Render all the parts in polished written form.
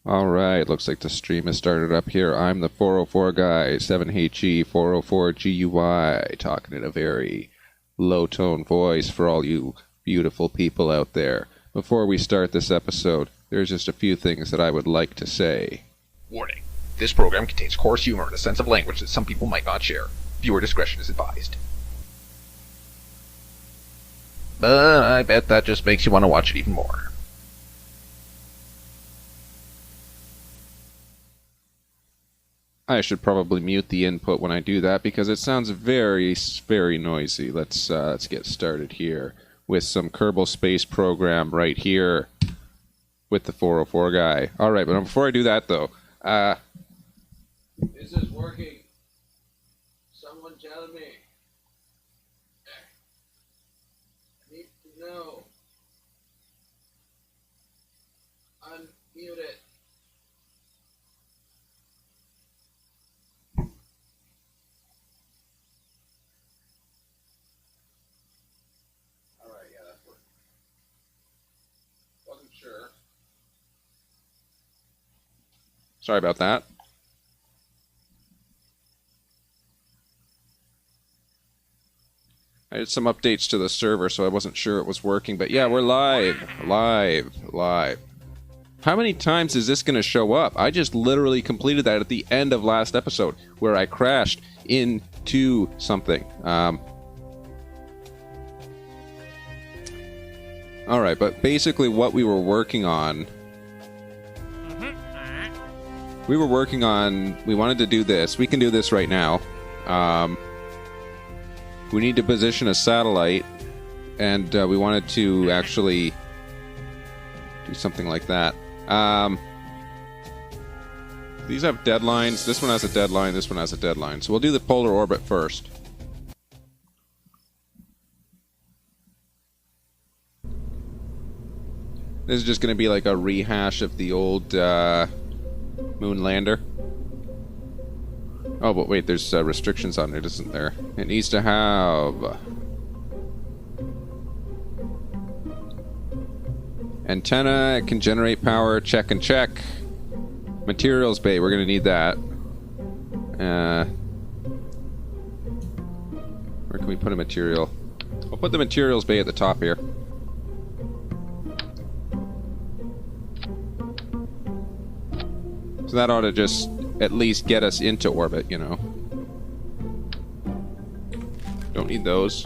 Alright, looks like the stream has started up here. I'm the 404 guy, 7he404guy, talking in a very low-tone voice for all you beautiful people out there. Before we start this episode, there's just a few things that I would like to say. Warning. This program contains coarse humor and a sense of language that some people might not share. Viewer discretion is advised. But I bet that just makes you want to watch it even more. I should probably mute the input when I do that because it sounds very, very noisy. Let's get started here with some Kerbal Space Program right here with the 404 guy. All right, but before I do that, though, is this working? Someone tell me. I need to know. Unmute it. Sorry about that. I did some updates to the server, so I wasn't sure it was working. But yeah, we're live. Live. How many times is this going to show up? I just literally completed that at the end of last episode, where I crashed into something. Alright, but basically what we were working on... We wanted to do this. We can do this right now. We need to position a satellite, and we wanted to actually do something like that. These have deadlines. This one has a deadline. This one has a deadline. So we'll do the polar orbit first. This is just going to be like a rehash of the old... Moon lander. Oh, but wait, there's restrictions on it, isn't there? It needs to have... antenna, it can generate power, check and check. Materials bay, we're going to need that. Where can we put a material? I'll put the materials bay at the top here. So that ought to just at least get us into orbit, you know. Don't need those.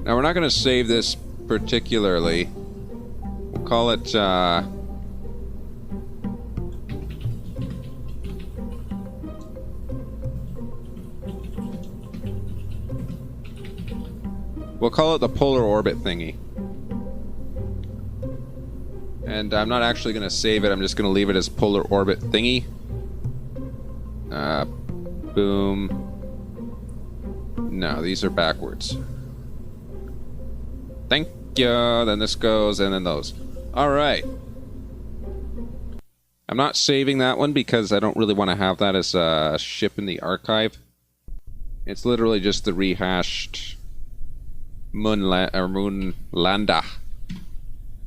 Now we're not going to save this particularly. We'll call it, we'll call it the polar orbit thingy. And I'm not actually going to save it, I'm just going to leave it as polar orbit thingy. Boom. No, these are backwards. Thank you. Then this goes, and then those. Alright. I'm not saving that one because I don't really want to have that as a ship in the archive. It's literally just the rehashed moon lander.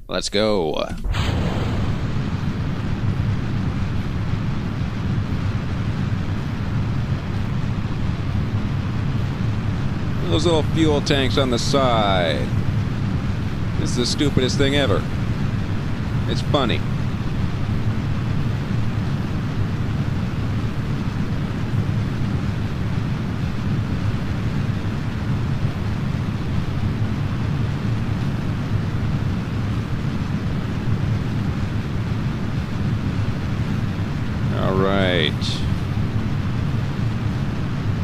Let's go. Those little fuel tanks on the side. This is the stupidest thing ever. It's funny.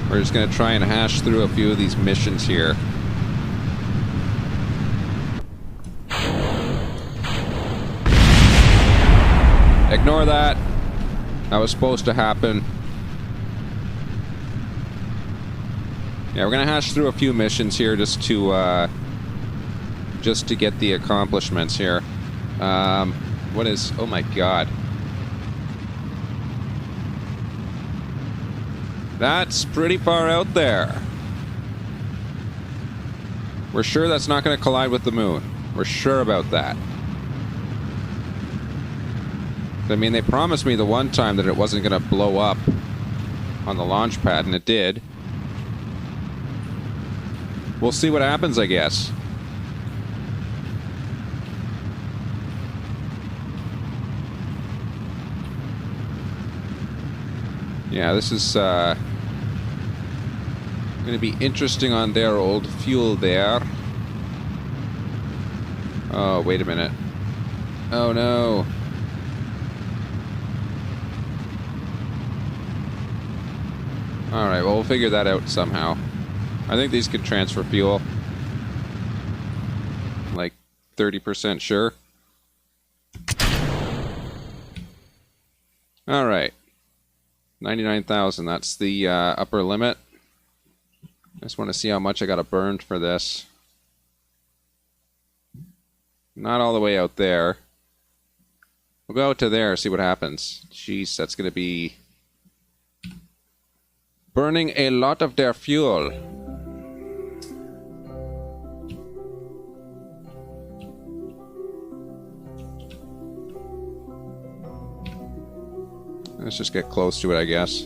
We're just going to try and hash through a few of these missions here. Ignore that. That was supposed to happen. Yeah, we're going to hash through a few missions here just to get the accomplishments here. What is... Oh my god. That's pretty far out there. We're sure that's not going to collide with the moon. We're sure about that. I mean, they promised me the one time that it wasn't going to blow up on the launch pad, and it did. We'll see what happens, I guess. Yeah, this is going to be interesting on their old fuel there. Oh, wait a minute. Oh, no. Alright, well, we'll figure that out somehow. I think these can transfer fuel. Like 30% sure. Alright. 99,000, that's the upper limit. I just want to see how much I got to burn for this. Not all the way out there. We'll go out to there, see what happens. Jeez, that's going to be burning a lot of their fuel. Let's just get close to it, I guess.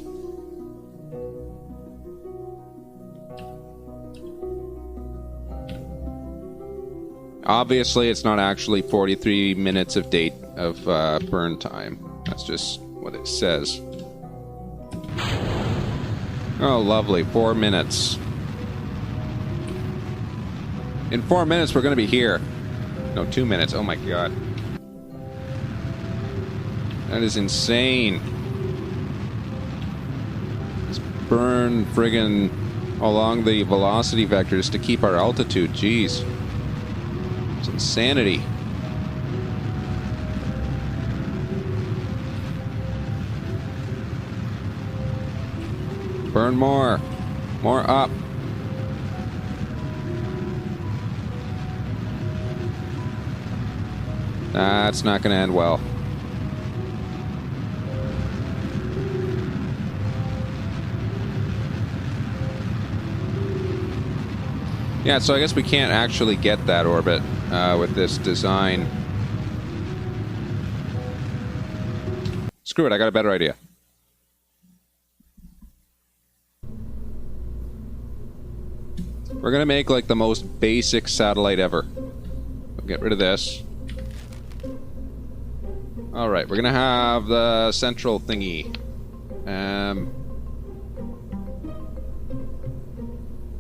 Obviously, it's not actually 43 minutes of burn time. That's just what it says. Oh, lovely. 4 minutes. In 4 minutes, we're going to be here. No, 2 minutes. Oh my god. That is insane. Let's burn friggin' along the velocity vectors to keep our altitude. Jeez. It's insanity. Burn more. More up. That's not going to end well. Yeah, so I guess we can't actually get that orbit with this design. Screw it, I got a better idea. We're gonna make like the most basic satellite ever. We'll get rid of this. Alright, we're gonna have the central thingy.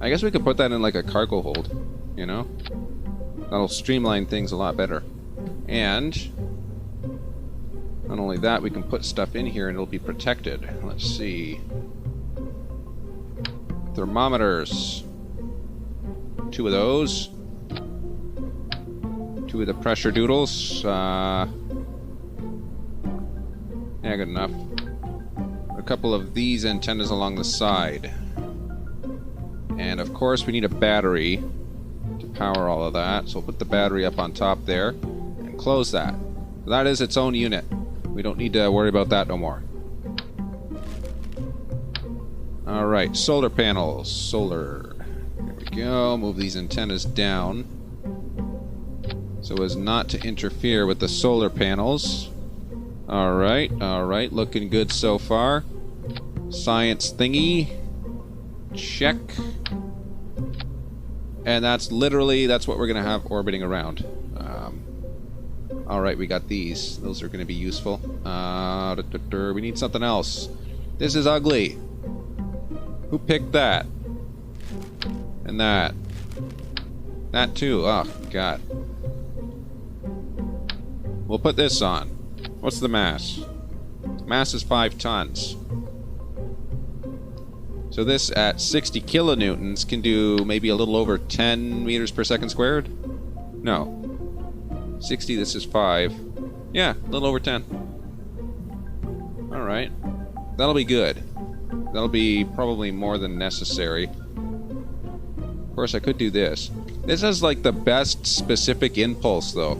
I guess we could put that in like a cargo hold, you know? That'll streamline things a lot better. And not only that, we can put stuff in here and it'll be protected. Let's see. Thermometers. 2 of those. 2 of the pressure doodles. Yeah, good enough. A couple of these antennas along the side. And of course we need a battery to power all of that. So we'll put the battery up on top there and close that. That is its own unit. We don't need to worry about that no more. Alright, solar panels. Solar. There we go. Move these antennas down so as not to interfere with the solar panels. Alright, alright. Looking good so far. Science thingy. Check. And that's literally, that's what we're going to have orbiting around. Alright, we got these. Those are going to be useful. We need something else. This is ugly. Who picked that? And that. That too. Oh, God. We'll put this on. What's the mass? Mass is 5 tons. So this at 60 kilonewtons can do maybe a little over 10 meters per second squared? No. 60, this is 5. Yeah, a little over 10. Alright. That'll be good. That'll be probably more than necessary. Of course, I could do this. This has like the best specific impulse, though.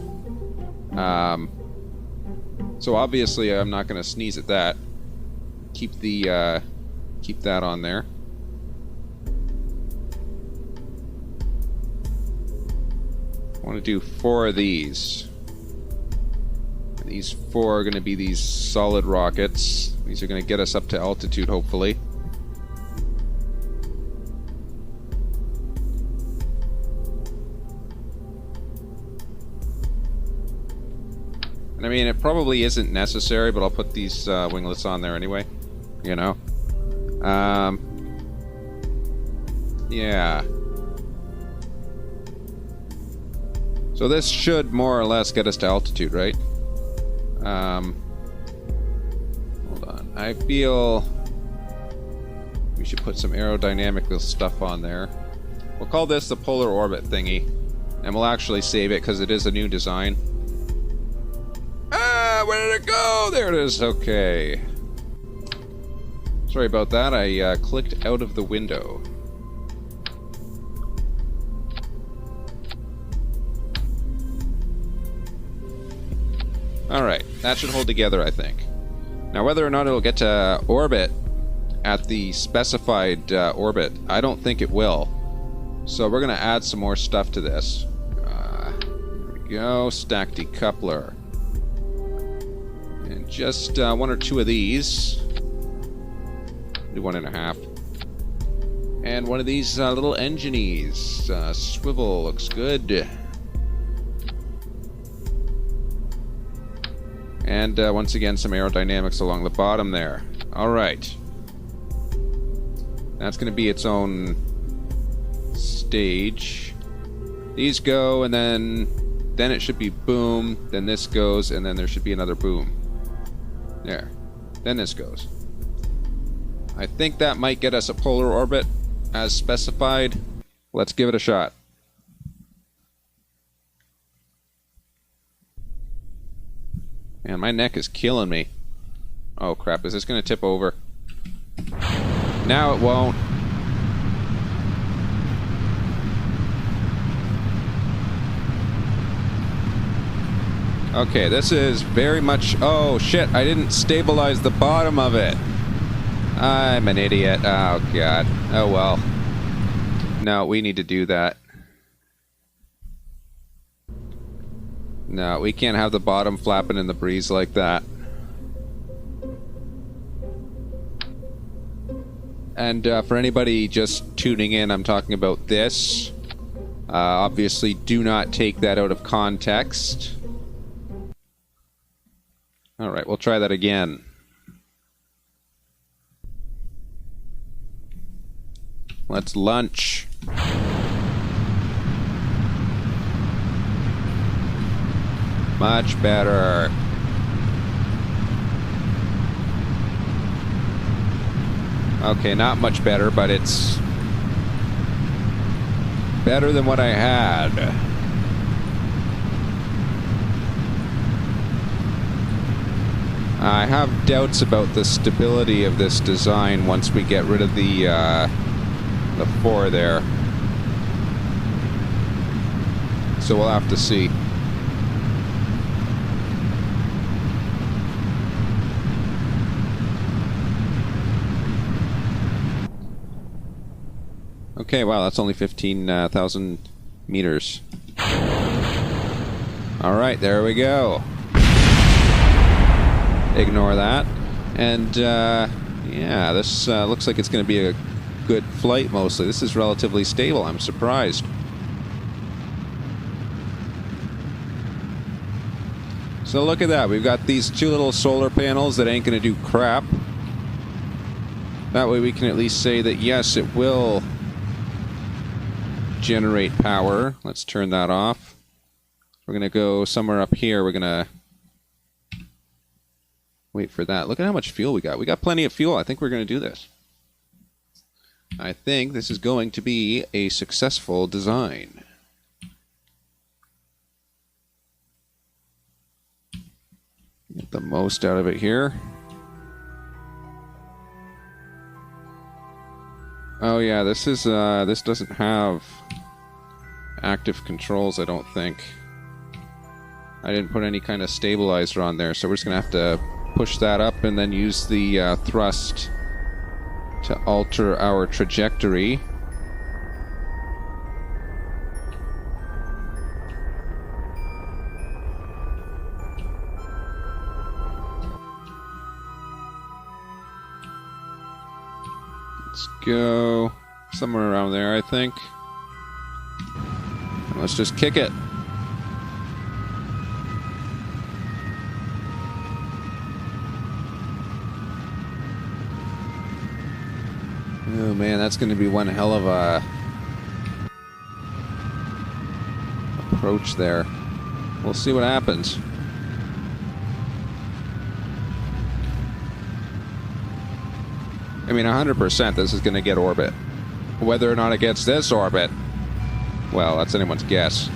So obviously I'm not going to sneeze at that. Keep the, keep that on there. want to do 4 of these. And these 4 are going to be these solid rockets. These are going to get us up to altitude, hopefully. And I mean, it probably isn't necessary, but I'll put these winglets on there anyway. You know? Yeah. So this should more or less get us to altitude, right? Hold on. I feel we should put some aerodynamic stuff on there. We'll call this the polar orbit thingy. And we'll actually save it because it is a new design. Ah, where did it go? There it is. Okay. Sorry about that. I clicked out of the window. Alright, that should hold together, I think. Now, whether or not it'll get to orbit at the specified orbit, I don't think it will. So we're going to add some more stuff to this. There we go, stack decoupler. And just 1 or 2 of these. Do 1.5. And one of these little engines. Swivel looks good. And once again, some aerodynamics along the bottom there. Alright. That's going to be its own stage. These go, and then it should be boom. Then this goes, and then there should be another boom. There. Then this goes. I think that might get us a polar orbit as specified. Let's give it a shot. Man, my neck is killing me. Oh crap, is this going to tip over? Now it won't. Okay, this is very much... Oh shit, I didn't stabilize the bottom of it. I'm an idiot. Oh god. Oh well. No, we need to do that. No, we can't have the bottom flapping in the breeze like that. And for anybody just tuning in, I'm talking about this. Obviously, do not take that out of context. Alright, we'll try that again. Let's lunch. Much better. Okay, not much better, but it's better than what I had. I have doubts about the stability of this design once we get rid of the 4 there. So we'll have to see. Okay, wow, that's only 15,000 meters. Alright, there we go. Ignore that. And, yeah, this looks like it's going to be a good flight mostly. This is relatively stable, I'm surprised. So look at that, we've got these 2 little solar panels that ain't going to do crap. That way we can at least say that yes, it will generate power. Let's turn that off. We're going to go somewhere up here. We're going to wait for that. Look at how much fuel we got. We got plenty of fuel. I think we're going to do this. I think this is going to be a successful design. Get the most out of it here. Oh yeah, this is this doesn't have active controls, I don't think. I didn't put any kind of stabilizer on there, so we're just gonna have to push that up and then use the thrust to alter our trajectory. Let's go somewhere around there, I think. Let's just kick it. Oh man, that's going to be one hell of a approach there. We'll see what happens. I mean, 100% this is going to get orbit. Whether or not it gets this orbit, well, that's anyone's guess.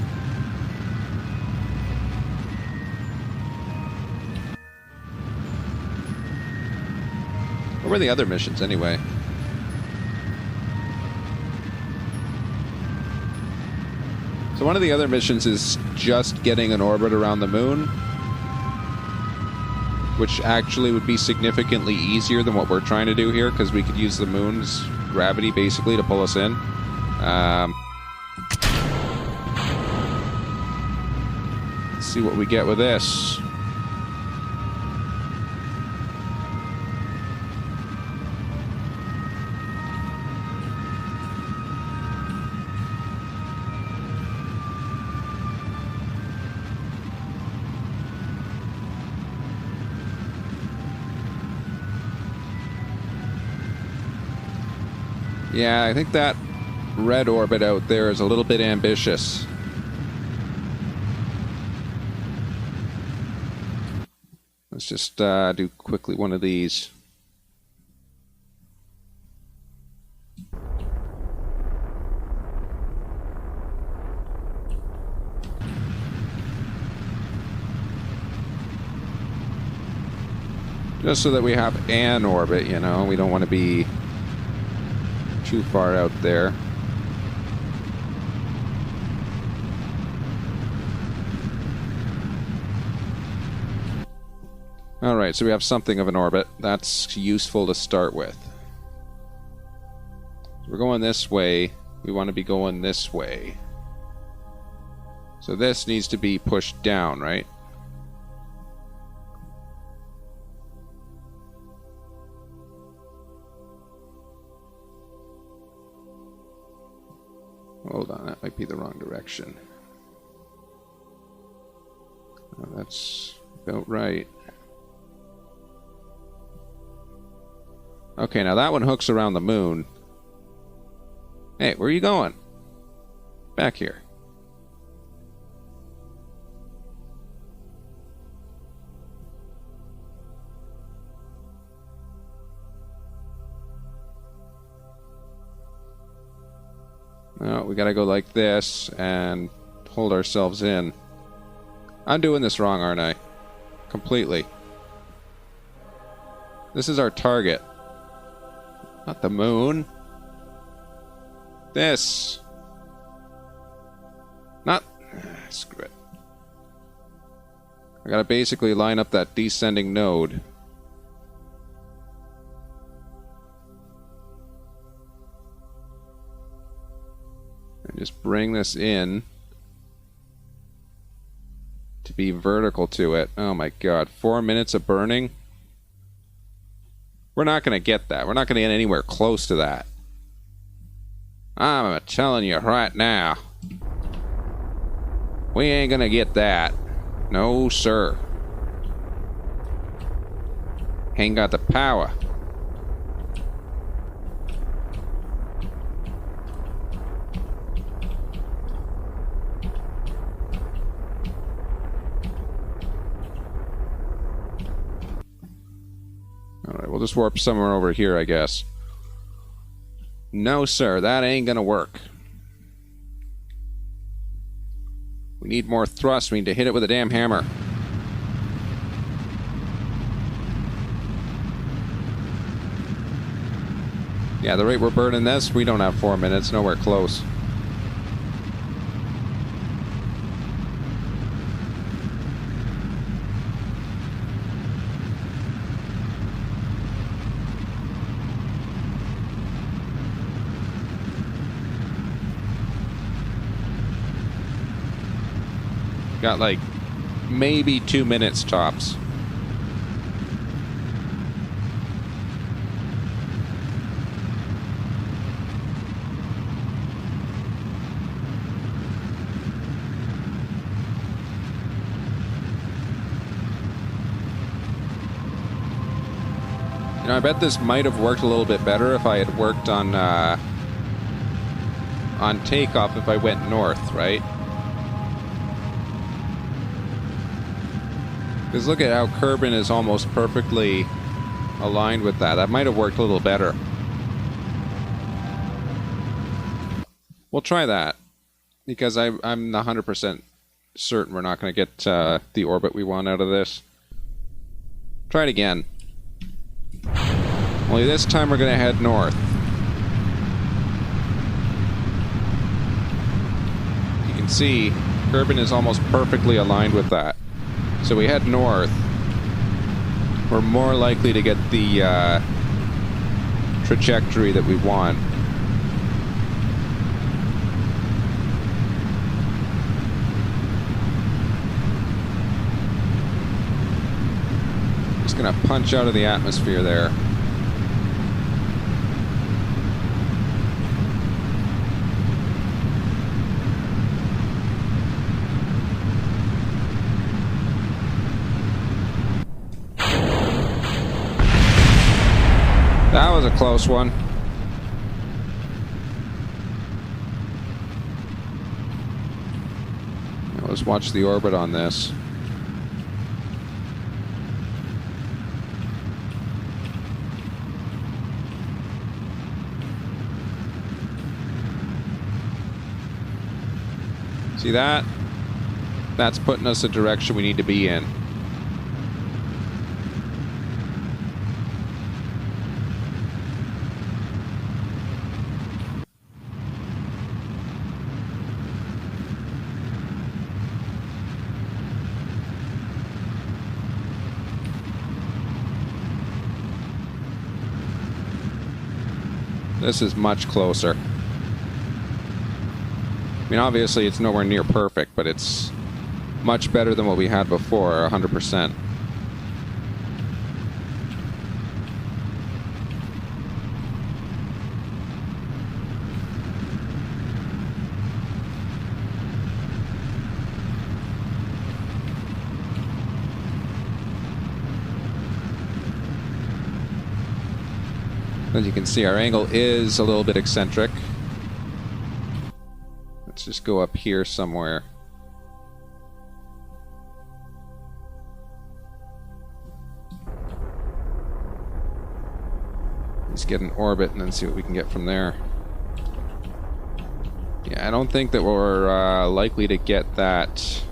What were the other missions anyway? So one of the other missions is just getting an orbit around the moon, which actually would be significantly easier than what we're trying to do here, because we could use the moon's gravity basically to pull us in. Let's see what we get with this. Yeah, I think that red orbit out there is a little bit ambitious. Let's just do quickly one of these. Just so that we have an orbit, you know, we don't want to be too far out there. Alright, so we have something of an orbit. That's useful to start with. We're going this way. We want to be going this way. So this needs to be pushed down, right? Hold on, that might be the wrong direction. Oh, that's about right. Okay, now that one hooks around the moon. Hey, where are you going? Back here. Oh, we gotta go like this and hold ourselves in. I'm doing this wrong, aren't I? Completely. This is our target. Not the moon. This. Not... Screw it. I gotta basically line up that descending node. And just bring this in to be vertical to it. Oh my god, 4 minutes of burning? We're not going to get that. We're not going to get anywhere close to that. I'm telling you right now. We ain't going to get that. No, sir. Ain't got the power. Alright, we'll just warp somewhere over here, I guess. No, sir, that ain't gonna work. We need more thrust. We need to hit it with a damn hammer. Yeah, the rate we're burning this, we don't have 4 minutes. Nowhere close. Got like maybe 2 minutes tops. Now, I bet this might have worked a little bit better if I had worked on takeoff if I went north, right? Because look at how Kerbal is almost perfectly aligned with that. That might have worked a little better. We'll try that. Because I'm 100% certain we're not going to get the orbit we want out of this. Try it again. Only this time we're going to head north. You can see Kerbal is almost perfectly aligned with that. So we head north. We're more likely to get the trajectory that we want. Just gonna punch out of the atmosphere there. That was a close one. Now let's watch the orbit on this. See that? That's putting us the direction we need to be in. This is much closer. I mean, obviously it's nowhere near perfect, but it's much better than what we had before, 100%. As you can see, our angle is a little bit eccentric. Let's just go up here somewhere. Let's get an orbit and then see what we can get from there. Yeah, I don't think that we're likely to get that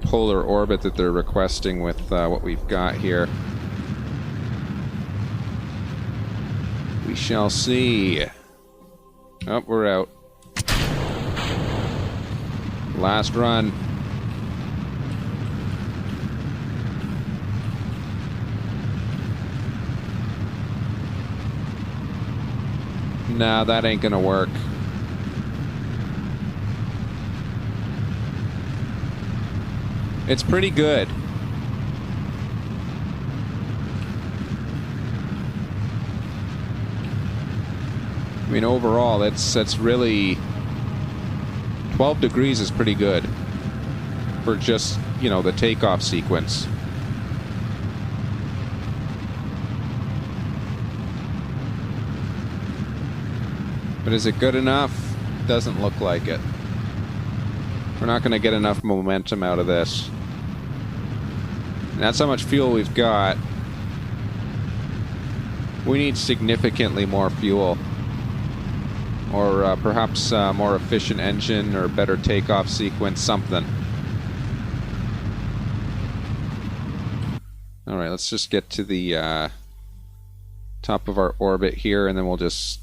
polar orbit that they're requesting with what we've got here. We shall see. Oh, we're out. Last run. Nah, that ain't gonna work. It's pretty good. I mean, overall, that's really... 12 degrees is pretty good for just, you know, the takeoff sequence. But is it good enough? Doesn't look like it. We're not going to get enough momentum out of this. And that's how much fuel we've got. We need significantly more fuel. Or perhaps a more efficient engine or better takeoff sequence, something. Alright, let's just get to the top of our orbit here, and then we'll just...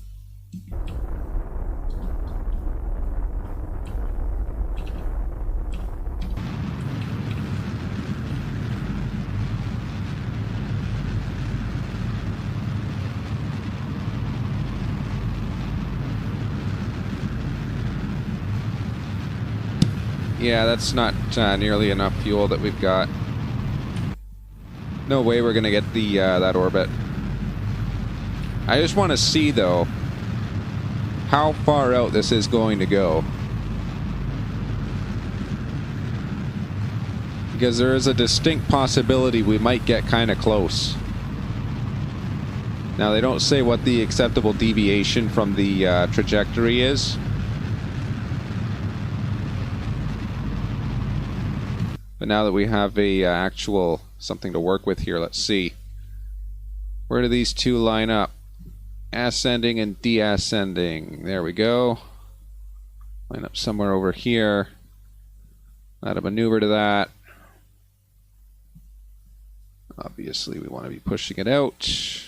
Yeah, that's not nearly enough fuel that we've got. No way we're gonna get the that orbit. I just want to see, though, how far out this is going to go. Because there is a distinct possibility we might get kind of close. Now, they don't say what the acceptable deviation from the trajectory is. But now that we have a actual something to work with here, let's see. Where do these two line up? Ascending and deascending. There we go. Line up somewhere over here. Add a maneuver to that. Obviously, we want to be pushing it out.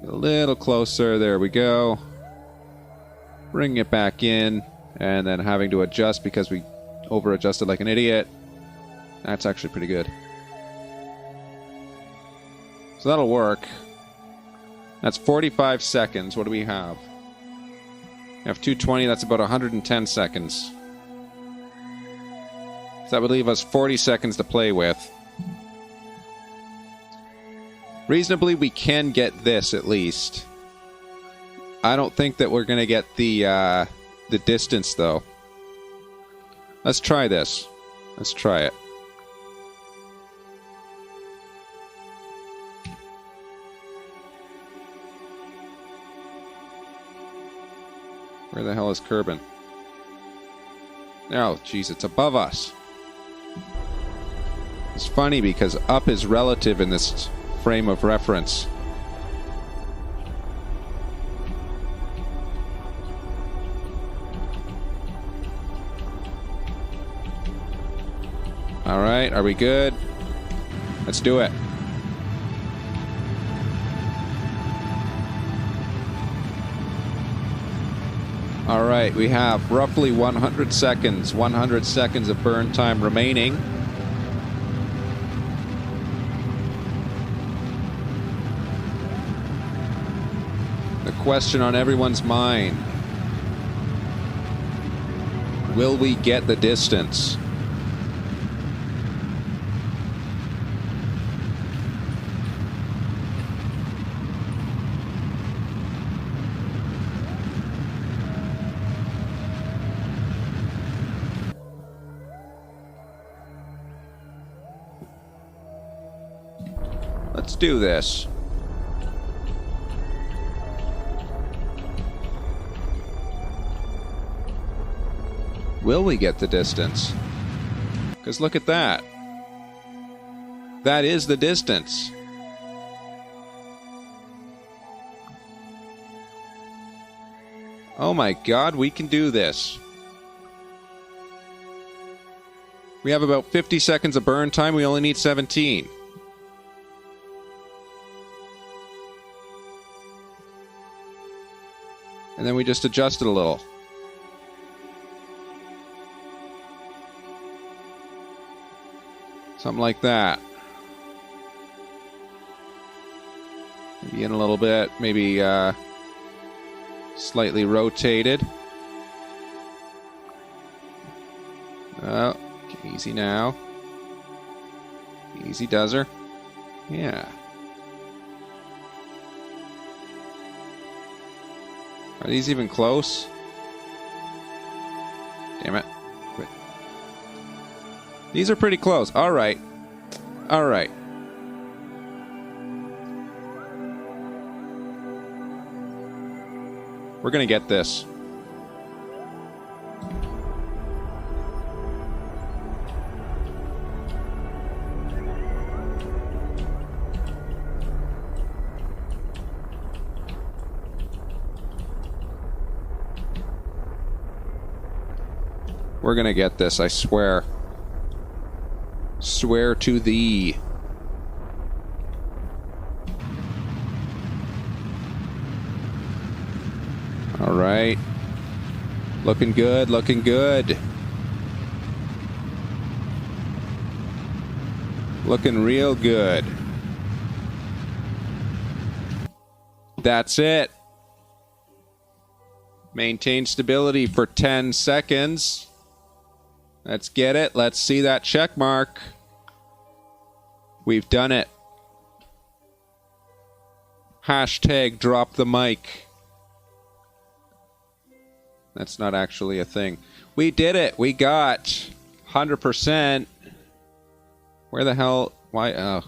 A little closer. There we go. Bring it back in, and then having to adjust because we over-adjusted like an idiot. That's actually pretty good. So that'll work. That's 45 seconds. What do we have? We have 220. That's about 110 seconds. So that would leave us 40 seconds to play with. Reasonably, we can get this at least. I don't think that we're going to get the distance, though. Let's try this. Let's try it. Where the hell is Kerbal? Oh, jeez, it's above us. It's funny because up is relative in this frame of reference. All right, are we good? Let's do it. All right, we have roughly 100 seconds. 100 seconds of burn time remaining. The question on everyone's mind: will we get the distance? Let's do this. Will we get the distance? Because look at that. That is the distance. Oh my God, we can do this. We have about 50 seconds of burn time. We only need 17. And then we just adjust it a little. Something like that. Maybe in a little bit. Maybe slightly rotated. Oh, easy now. Easy does her. Yeah. Are these even close? Damn it. Quit. These are pretty close. All right. All right. We're going to get this. We're gonna get this, I swear. Swear to thee. All right. Looking good, looking good. Looking real good. That's it. Maintain stability for 10 seconds. Let's get it. Let's see that check mark. We've done it. Hashtag drop the mic. That's not actually a thing. We did it! We got 100%. Where the hell? Why? Oh.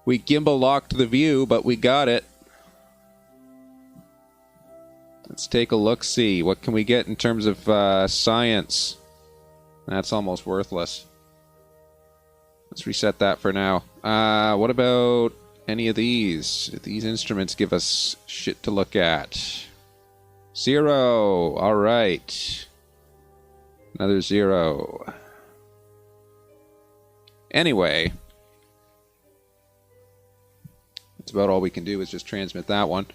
We gimbal locked the view, but we got it. Let's take a look-see. What can we get in terms of science? That's almost worthless. Let's reset that for now. What about any of these? These instruments give us shit to look at. 0. All right. Another 0. Anyway, that's about all we can do is just transmit that one.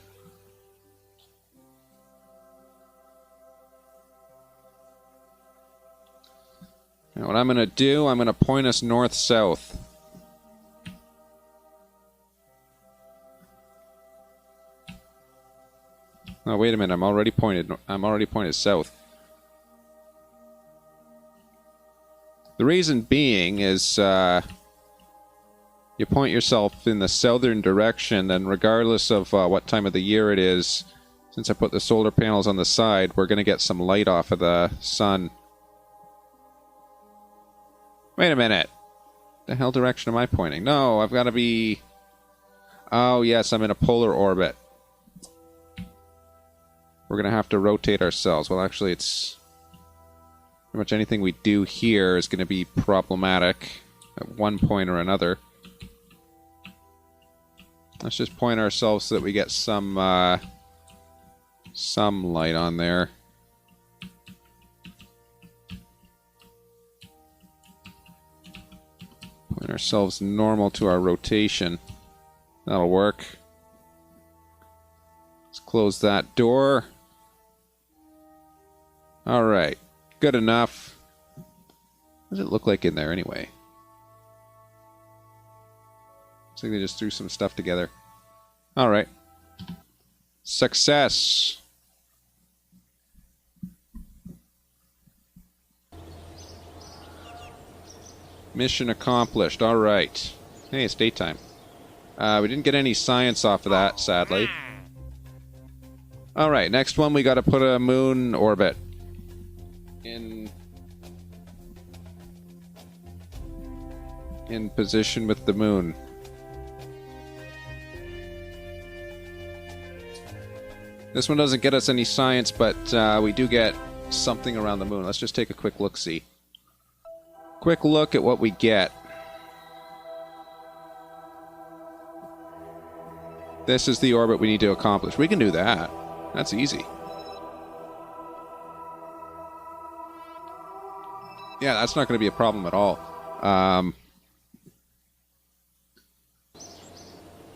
Now what I'm going to do, I'm going to point us north-south. Oh, wait a minute, I'm already pointed south. The reason being is you point yourself in the southern direction, and regardless of what time of the year it is, since I put the solar panels on the side, we're going to get some light off of the sun. Wait a minute. The hell direction am I pointing? No, I've got to be... Oh, yes, I'm in a polar orbit. We're going to have to rotate ourselves. Well, actually, it's... pretty much anything we do here is going to be problematic at one point or another. Let's just point ourselves so that we get some light on there. Point ourselves normal to our rotation. That'll work. Let's close that door. Alright. Good enough. What does it look like in there anyway? Looks like they just threw some stuff together. Alright. Success! Mission accomplished. Alright. Hey, it's daytime. We didn't get any science off of that, sadly. Alright, next one we gotta put a moon orbit in position with the moon. This one doesn't get us any science, but we do get something around the moon. Let's just take a quick look-see. Quick look at what we get. This is the orbit we need to accomplish. We can do that. That's easy. Yeah, that's not going to be a problem at all.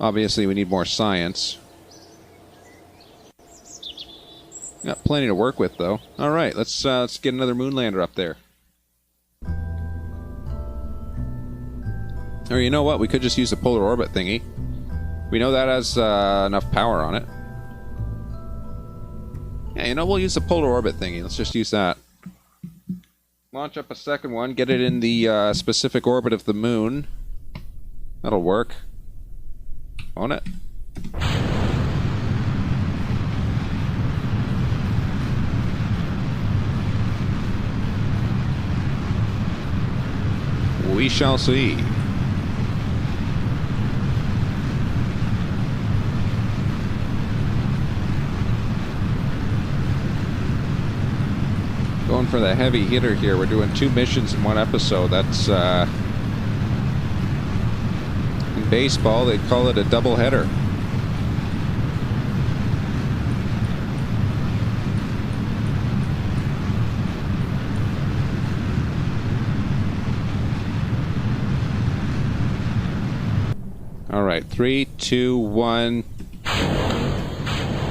Obviously, we need more science. Got plenty to work with, though. All right, let's get another moonlander up there. Or you know what? We could just use the polar orbit thingy. We know that has enough power on it. Yeah, you know, we'll use the polar orbit thingy. Let's just use that. Launch up a second one, get it in the specific orbit of the moon. That'll work. Won't it? We shall see. Going for the heavy hitter here. We're doing 2 missions in one episode. That's, in baseball, they'd call it a double header. Alright, 3, 2, 1.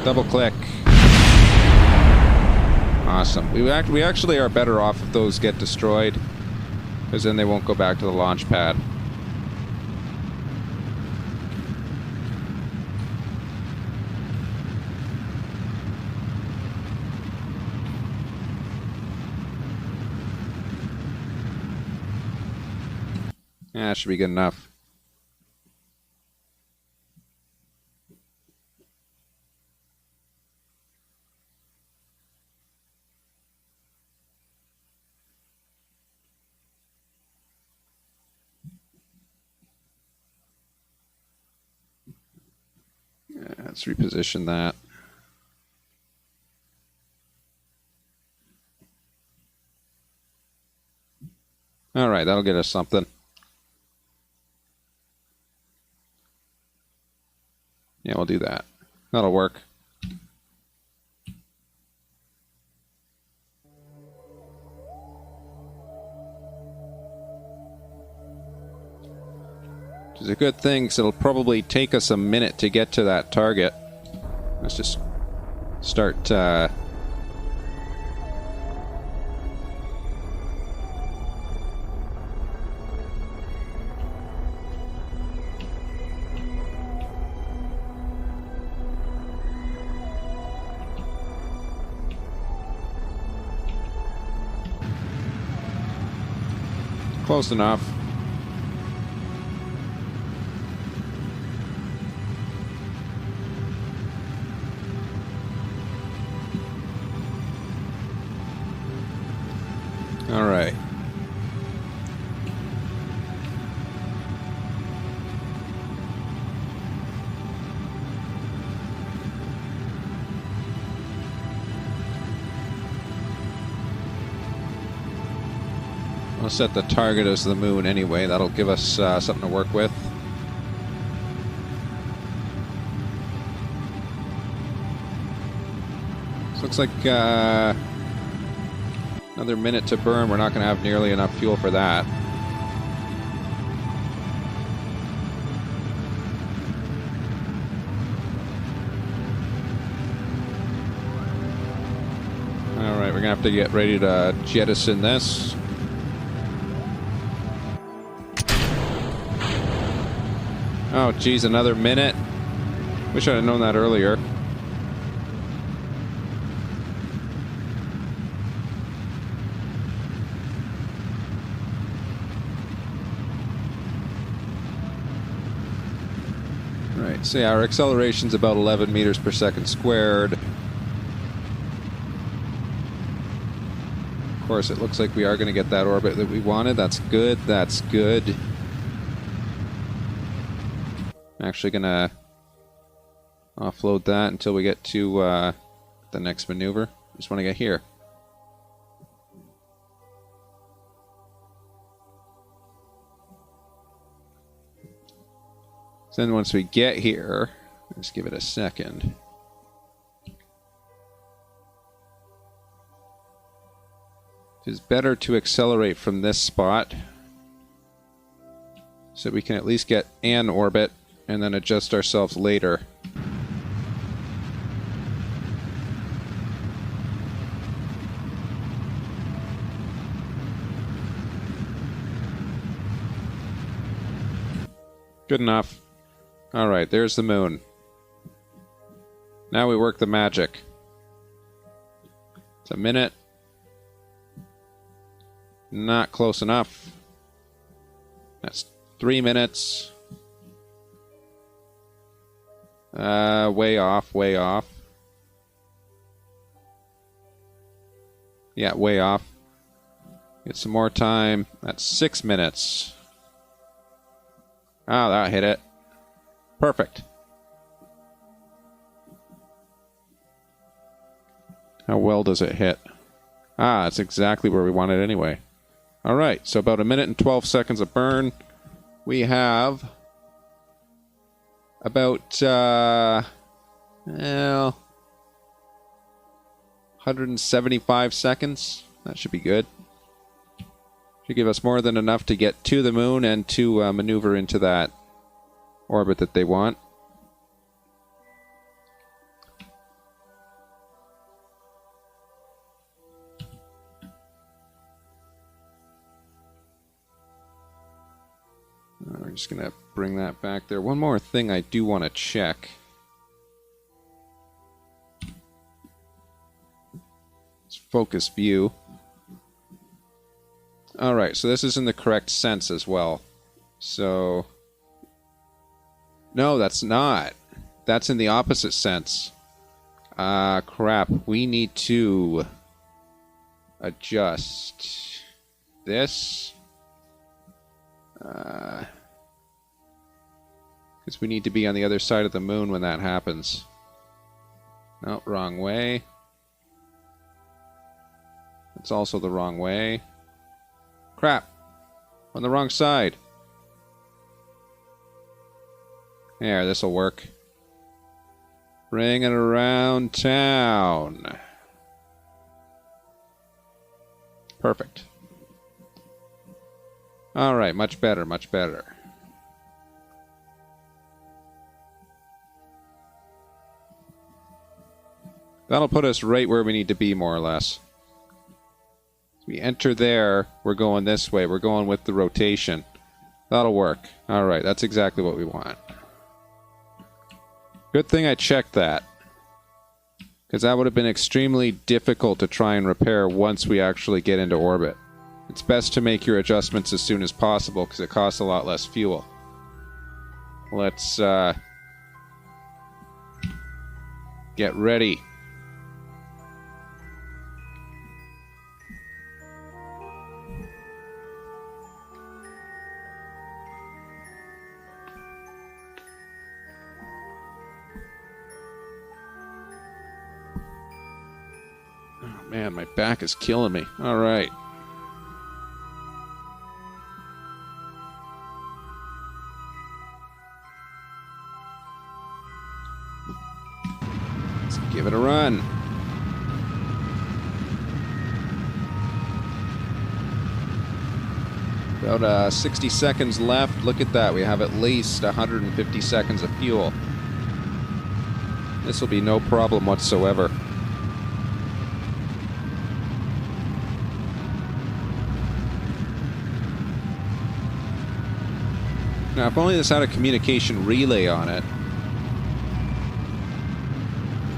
Double click. Awesome. We actually are better off if those get destroyed, because then they won't go back to the launch pad. Yeah, that should be good enough. Let's reposition that. All right, that'll get us something. Yeah, we'll do that. That'll work. Which is a good thing, because it'll probably take us a minute to get to that target. Let's just start... Close enough. All right. I'll set the target as the moon anyway. That'll give us something to work with. This looks like another minute to burn. We're not going to have nearly enough fuel for that. Alright, we're going to have to get ready to jettison this. Oh, geez, another minute. Wish I'd have known that earlier. Right, so yeah, our acceleration's about 11 meters per second squared. Of course, it looks like we are going to get that orbit that we wanted. That's good, that's good. I'm actually going to offload that until we get to the next maneuver. Just want to get here. Then once we get here, let's give it a second. It's better to accelerate from this spot so we can at least get an orbit and then adjust ourselves later. Good enough. Alright, there's the moon. Now we work the magic. It's a minute. Not close enough. That's 3 minutes. Way off, way off. Yeah, way off. Get some more time. That's 6 minutes. Ah, that hit it. Perfect. How well does it hit? Ah, it's exactly where we want it anyway. Alright, so about 1 minute and 12 seconds of burn. We have about, 175 seconds. That should be good. Should give us more than enough to get to the moon and to maneuver into that orbit that they want. We're just going to bring that back there. One more thing I do want to check. It's focus view. Alright, so this is in the correct sense as well. So... No, that's not. That's in the opposite sense. Crap. We need to adjust this. Because we need to be on the other side of the moon when that happens. No, wrong way. It's also the wrong way. Crap! On the wrong side. There, this'll work. Bring it around town. Perfect. Alright, much better, much better. That'll put us right where we need to be, more or less. We enter there, we're going this way, we're going with the rotation. That'll work. Alright, that's exactly what we want. Good thing I checked that. Because that would have been extremely difficult to try and repair once we actually get into orbit. It's best to make your adjustments as soon as possible because it costs a lot less fuel. Let's get ready. Man, my back is killing me. All right. Let's give it a run. About 60 seconds left. Look at that. We have at least 150 seconds of fuel. This will be no problem whatsoever. Now, if only this had a communication relay on it.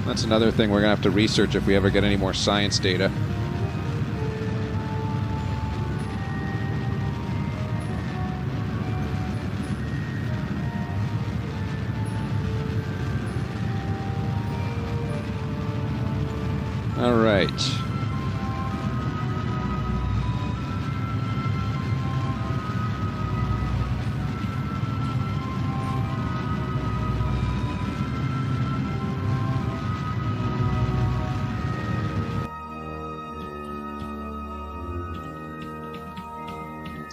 That's another thing we're going to have to research if we ever get any more science data. All right.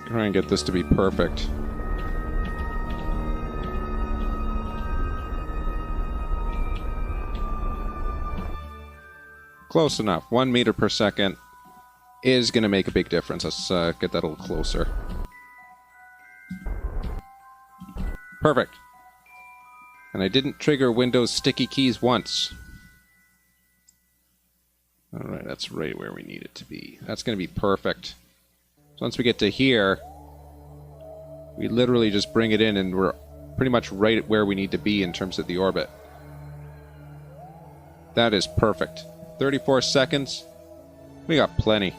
Try and get this to be perfect. Close enough. 1 meter per second is going to make a big difference. Let's get that a little closer. Perfect. And I didn't trigger Windows sticky keys once. Alright, that's right where we need it to be. That's going to be perfect. So once we get to here, we literally just bring it in and we're pretty much right at where we need to be in terms of the orbit. That is perfect. 34 seconds. We got plenty.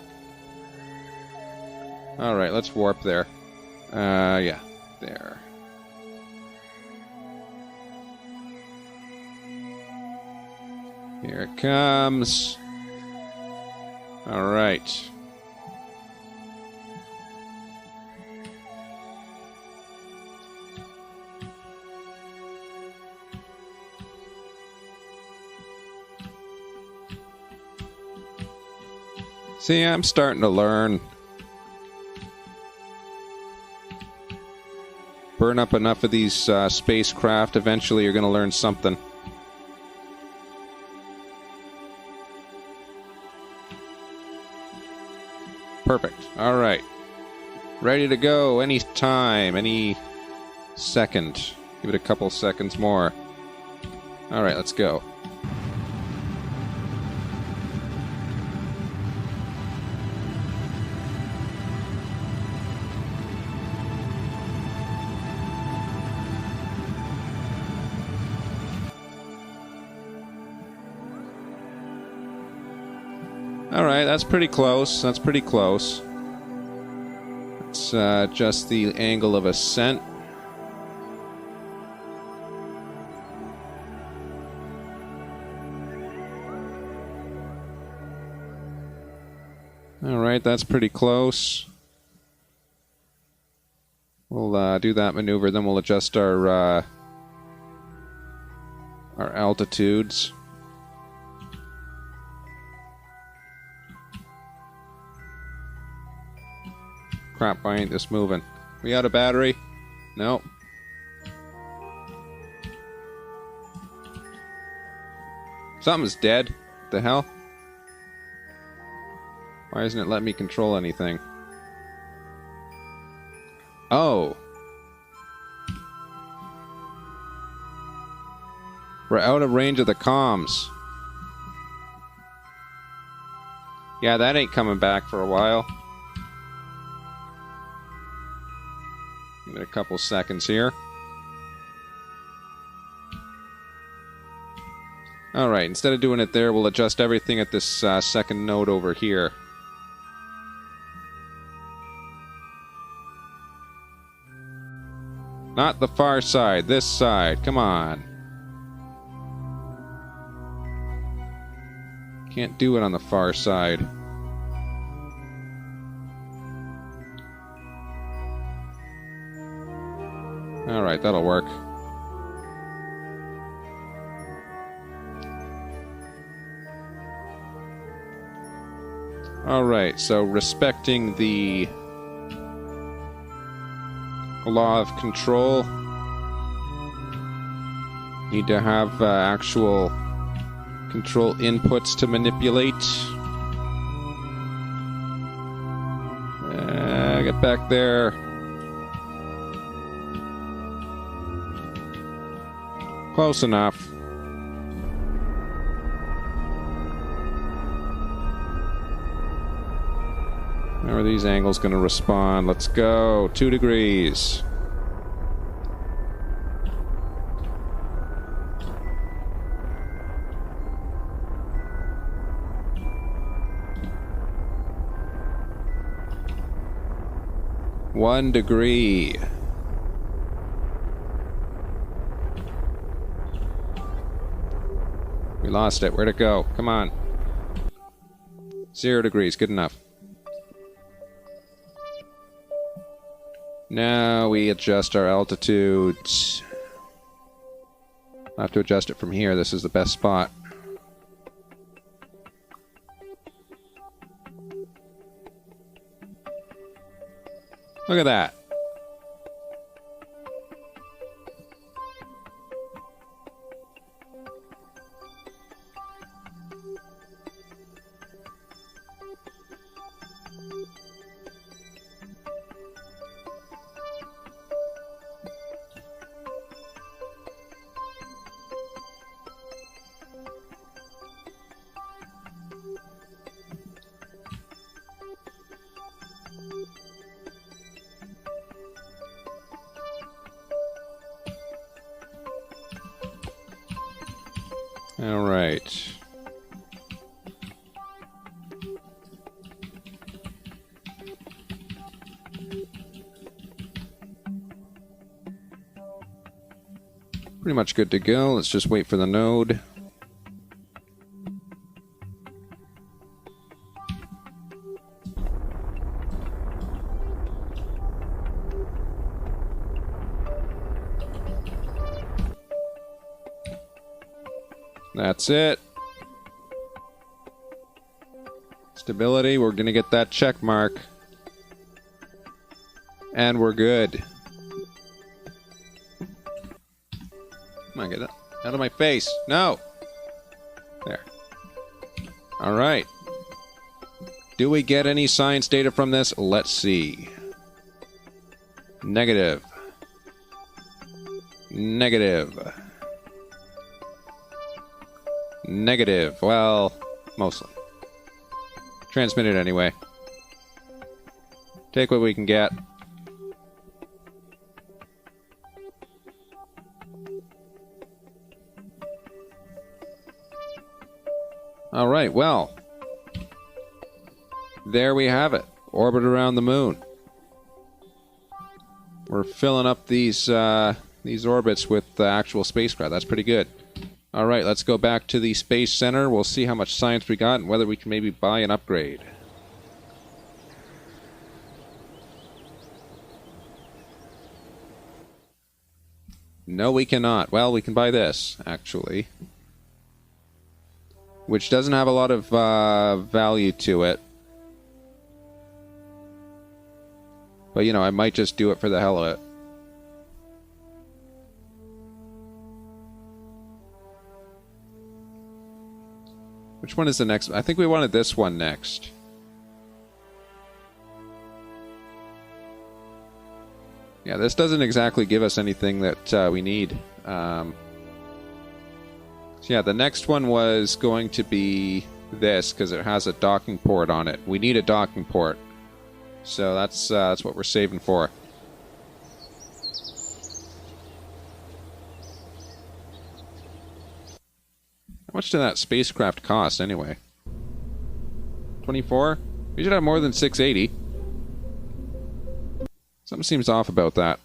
Alright, let's warp there. Yeah, there. Here it comes. Alright. See, I'm starting to learn. Burn up enough of these spacecraft, eventually you're going to learn something. Perfect. All right. Ready to go any time, any second. Give it a couple seconds more. All right, let's go. Alright, that's pretty close. That's pretty close. Let's adjust the angle of ascent. Alright, that's pretty close. We'll do that maneuver, then we'll adjust our our altitudes. Crap, why ain't this moving? We out of battery? No. Something's dead. What the hell? Why isn't it letting me control anything? Oh. We're out of range of the comms. Yeah, that ain't coming back for a while. Give it a couple seconds here. Alright, instead of doing it there, we'll adjust everything at this second node over here. Not the far side, this side. Come on. Can't do it on the far side. Alright, that'll work. Alright, so respecting the law of control, need to have actual control inputs to manipulate. Get back there. Close enough. How are these angles going to respond? Let's go. 2 degrees. One degree. We lost it. Where'd it go? Come on. 0 degrees. Good enough. Now we adjust our altitudes. I'll have to adjust it from here. This is the best spot. Look at that. All right. Pretty much good to go. Let's just wait for the node. That's it. Stability, we're gonna get that check mark. And we're good. Come on, get it out of my face. No! There. Alright. Do we get any science data from this? Let's see. Negative. Negative. Negative. Well, mostly. Transmit it anyway. Take what we can get. Alright, well. There we have it. Orbit around the moon. We're filling up these orbits with actual spacecraft. That's pretty good. Alright, let's go back to the Space Center. We'll see how much science we got and whether we can maybe buy an upgrade. No, we cannot. Well, we can buy this, actually. Which doesn't have a lot of value to it. But, you know, I might just do it for the hell of it. Which one is the next? I think we wanted this one next. Yeah, this doesn't exactly give us anything that we need. So yeah, the next one was going to be this, because it has a docking port on it. We need a docking port. So that's what we're saving for. How much did that spacecraft cost, anyway? 24? We should have more than 680. Something seems off about that.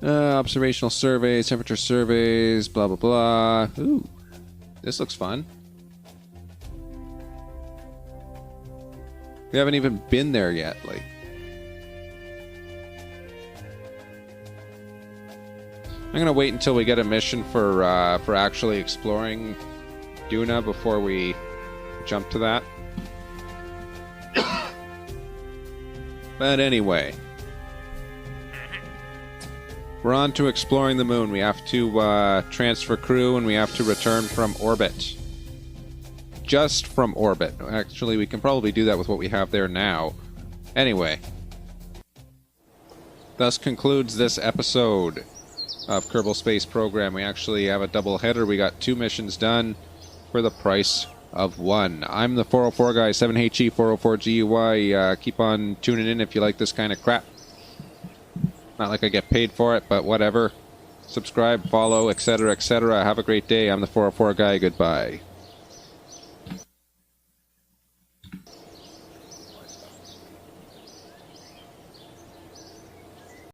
Observational surveys, temperature surveys, blah blah blah. Ooh, this looks fun. We haven't even been there yet, like. I'm gonna wait until we get a mission for actually exploring Duna before we jump to that. But anyway, we're on to exploring the moon. We have to transfer crew, and we have to return from orbit. Just from orbit. Actually, we can probably do that with what we have there now. Anyway, thus concludes this episode of Kerbal Space Program. We actually have a double header. We got 2 missions done for the price of 1. I'm the 404 guy, 7he404guy. Keep on tuning in if you like this kind of crap. Not like I get paid for it, but whatever. Subscribe, follow, etc., etc. Have a great day. I'm the 404 guy. Goodbye.